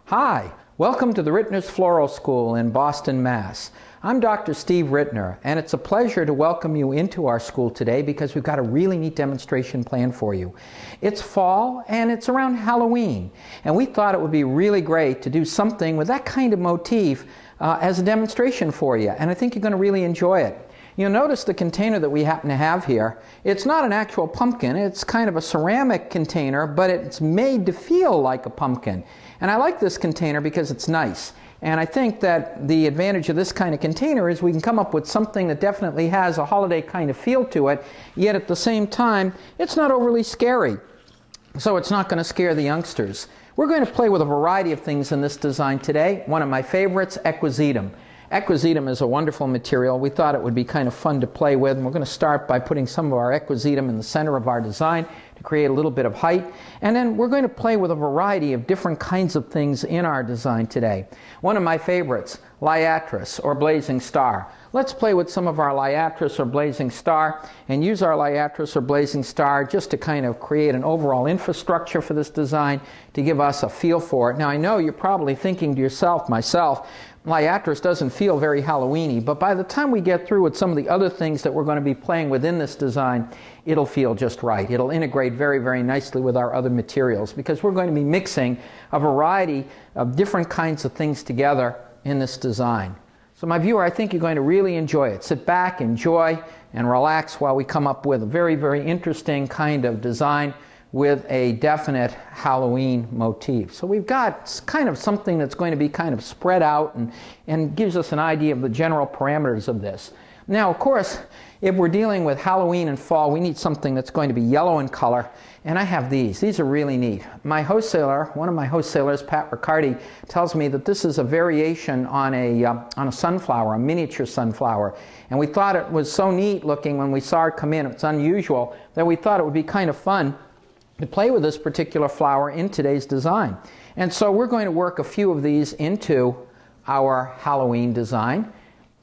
Hi, welcome to the Rittners Floral School in Boston, Mass. I'm Dr. Steve Rittner, and it's a pleasure to welcome you into our school today because we've got a really neat demonstration planned for you. It's fall and it's around Halloween, and we thought it would be really great to do something with that kind of motif as a demonstration for you, and I think you're going to really enjoy it. You'll notice the container that we happen to have here. It's not an actual pumpkin, it's kind of a ceramic container, but it's made to feel like a pumpkin. And I like this container because it's nice. And I think that the advantage of this kind of container is we can come up with something that definitely has a holiday kind of feel to it, yet at the same time, it's not overly scary. So it's not going to scare the youngsters. We're going to play with a variety of things in this design today. One of my favorites, equisetum. Equisetum is a wonderful material. We thought it would be kind of fun to play with, and we're going to start by putting some of our equisetum in the center of our design to create a little bit of height. And then we're going to play with a variety of different kinds of things in our design today. One of my favorites, liatris or blazing star. Let's play with some of our liatris or blazing star and use our liatris or blazing star just to kind of create an overall infrastructure for this design to give us a feel for it. Now I know you're probably thinking to yourself, myself, liatris doesn't feel very Halloween-y, but by the time we get through with some of the other things that we're going to be playing within this design, it'll feel just right. It'll integrate very, very nicely with our other materials because we're going to be mixing a variety of different kinds of things together in this design. So my viewer, I think you're going to really enjoy it. Sit back, enjoy, and relax while we come up with a very, very interesting kind of design with a definite Halloween motif. So we've got kind of something that's going to be kind of spread out and gives us an idea of the general parameters of this. Now, of course, if we're dealing with Halloween and fall, we need something that's going to be yellow in color, and I have these. These are really neat. My wholesaler, one of my wholesalers, Pat Riccardi, tells me that this is a variation on a sunflower, a miniature sunflower, and we thought it was so neat looking when we saw it come in. It's unusual that we thought it would be kind of fun to play with this particular flower in today's design. And so we're going to work a few of these into our Halloween design.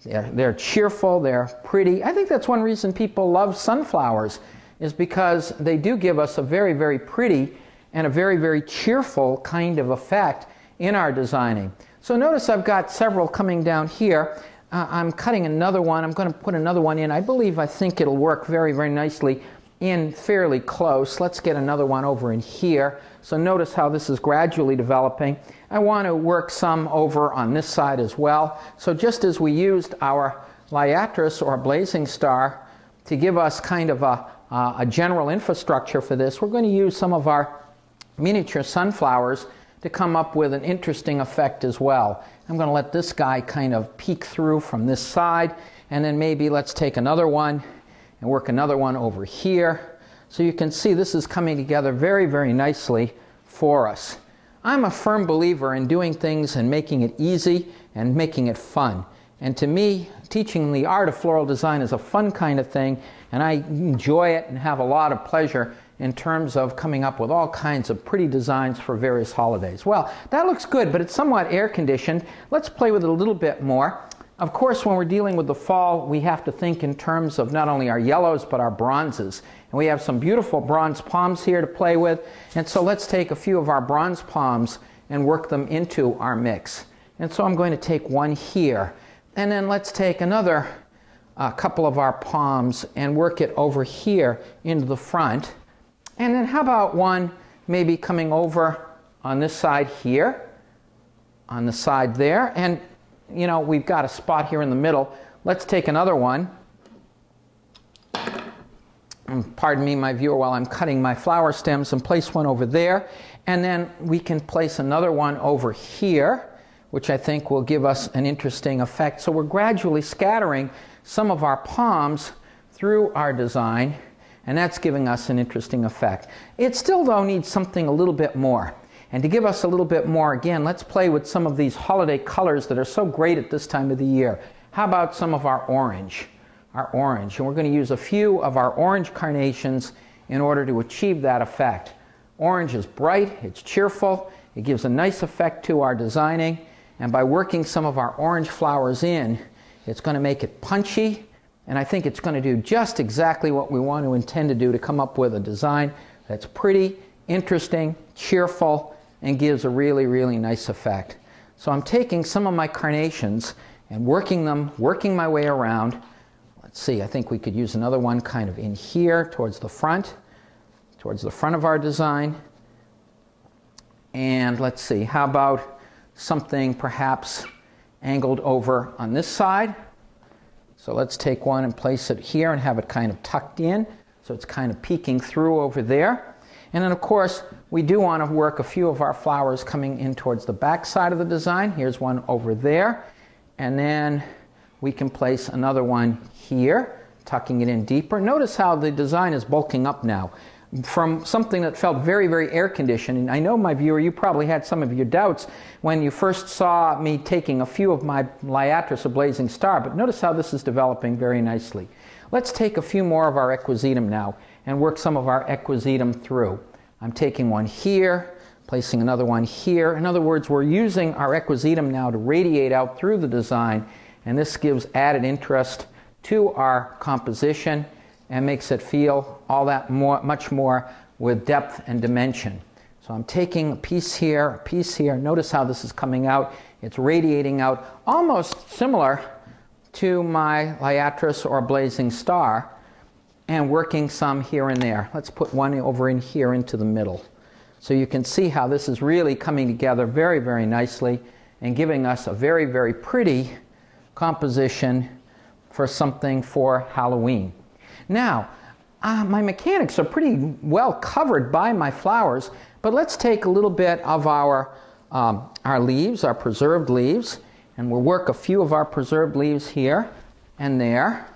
They're cheerful, they're pretty. I think that's one reason people love sunflowers, is because they do give us a very, very pretty and a very, very cheerful kind of effect in our designing. So notice I've got several coming down here. I'm cutting another one. I'm going to put another one in. I think it'll work very, very nicely in fairly close. Let's get another one over in here. So notice how this is gradually developing. I want to work some over on this side as well. So just as we used our liatris or blazing star to give us kind of a general infrastructure for this, we're going to use some of our miniature sunflowers to come up with an interesting effect as well. I'm going to let this guy kind of peek through from this side, and then maybe let's take another one and work another one over here. So you can see this is coming together very, very nicely for us. I'm a firm believer in doing things and making it easy and making it fun. And to me, teaching the art of floral design is a fun kind of thing, and I enjoy it and have a lot of pleasure in terms of coming up with all kinds of pretty designs for various holidays. Well, that looks good, but it's somewhat air-conditioned. Let's play with it a little bit more. Of course, when we're dealing with the fall, we have to think in terms of not only our yellows, but our bronzes. And we have some beautiful bronze palms here to play with. And so let's take a few of our bronze palms and work them into our mix. And so I'm going to take one here. And then let's take another couple of our palms and work it over here into the front. And then how about one maybe coming over on this side here, on the side there. And you know, we've got a spot here in the middle. Let's take another one. Pardon me, my viewer, while I'm cutting my flower stems, and place one over there. And then we can place another one over here, which I think will give us an interesting effect. So we're gradually scattering some of our palms through our design, and that's giving us an interesting effect. It still, though, needs something a little bit more. And to give us a little bit more, again, let's play with some of these holiday colors that are so great at this time of the year. How about some of our orange? Our orange. And we're going to use a few of our orange carnations in order to achieve that effect. Orange is bright, it's cheerful, it gives a nice effect to our designing, and by working some of our orange flowers in, it's going to make it punchy, and I think it's going to do just exactly what we want to intend to do to come up with a design that's pretty, interesting, cheerful, and gives a really, really nice effect. So I'm taking some of my carnations and working my way around. Let's see, I think we could use another one kind of in here towards the front of our design. And let's see, how about something perhaps angled over on this side? So let's take one and place it here and have it kind of tucked in, so it's kind of peeking through over there. And then of course, we do want to work a few of our flowers coming in towards the back side of the design. Here's one over there. And then we can place another one here, tucking it in deeper. Notice how the design is bulking up now. From something that felt very, very air-conditioned, and I know, my viewer, you probably had some of your doubts when you first saw me taking a few of my Liatris, a blazing star, but notice how this is developing very nicely. Let's take a few more of our equisetum now and work some of our equisetum through. I'm taking one here, placing another one here. In other words, we're using our equisetum now to radiate out through the design, and this gives added interest to our composition and makes it feel all that much more with depth and dimension. So I'm taking a piece here, a piece here. Notice how this is coming out. It's radiating out almost similar to my Liatris or blazing star, and working some here and there. Let's put one over in here into the middle. So you can see how this is really coming together very, very nicely and giving us a very, very pretty composition for something for Halloween. Now, my mechanics are pretty well covered by my flowers, but let's take a little bit of our leaves, our preserved leaves, and we'll work a few of our preserved leaves here and there.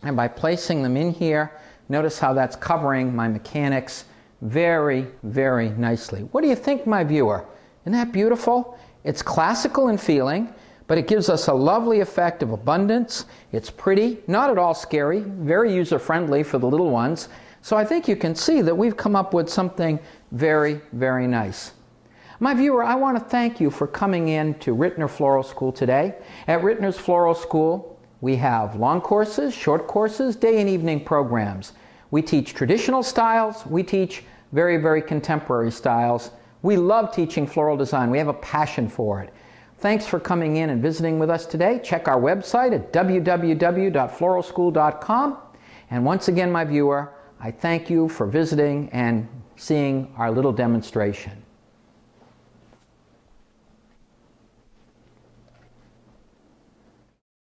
And by placing them in here, notice how that's covering my mechanics very, very nicely. What do you think, my viewer? Isn't that beautiful? It's classical in feeling, but it gives us a lovely effect of abundance. It's pretty, not at all scary, very user-friendly for the little ones. So I think you can see that we've come up with something very, very nice. My viewer, I want to thank you for coming in to Rittner Floral School today. At Rittner's Floral School, we have long courses, short courses, day and evening programs. We teach traditional styles. We teach very, very contemporary styles. We love teaching floral design. We have a passion for it. Thanks for coming in and visiting with us today. Check our website at www.floralschool.com. And once again, my viewer, I thank you for visiting and seeing our little demonstration.